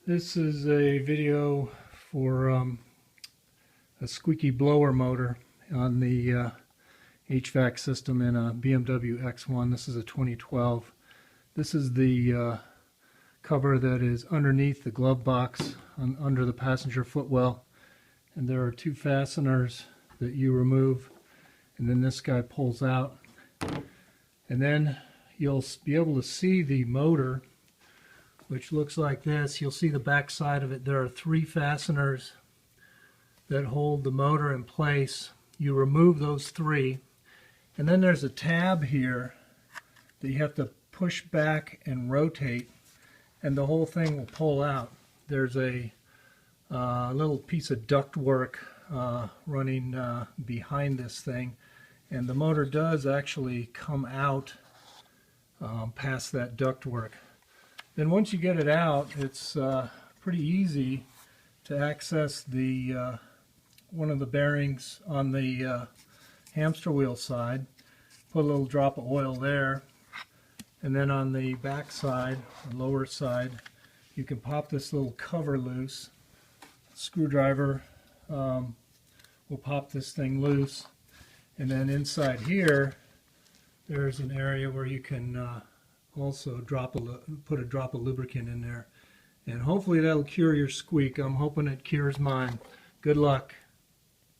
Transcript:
This is a video for a squeaky blower motor on the HVAC system in a BMW X1. This is a 2012. This is the cover that is underneath the glove box under the passenger footwell, and there are two fasteners that you remove, and then this guy pulls out, and then you'll be able to see the motor, which looks like this. You'll see the back side of it. There are three fasteners that hold the motor in place. You remove those three, and then there's a tab here that you have to push back and rotate, and the whole thing will pull out. There's a little piece of ductwork running behind this thing, and the motor does actually come out past that ductwork. Then once you get it out, it's pretty easy to access the one of the bearings on the hamster wheel side. Put a little drop of oil there, and then on the back side, the lower side, you can pop this little cover loose. Screwdriver will pop this thing loose, and then inside here there's an area where you can also put a drop of lubricant in there, and hopefully that'll cure your squeak. I'm hoping it cures mine. Good luck.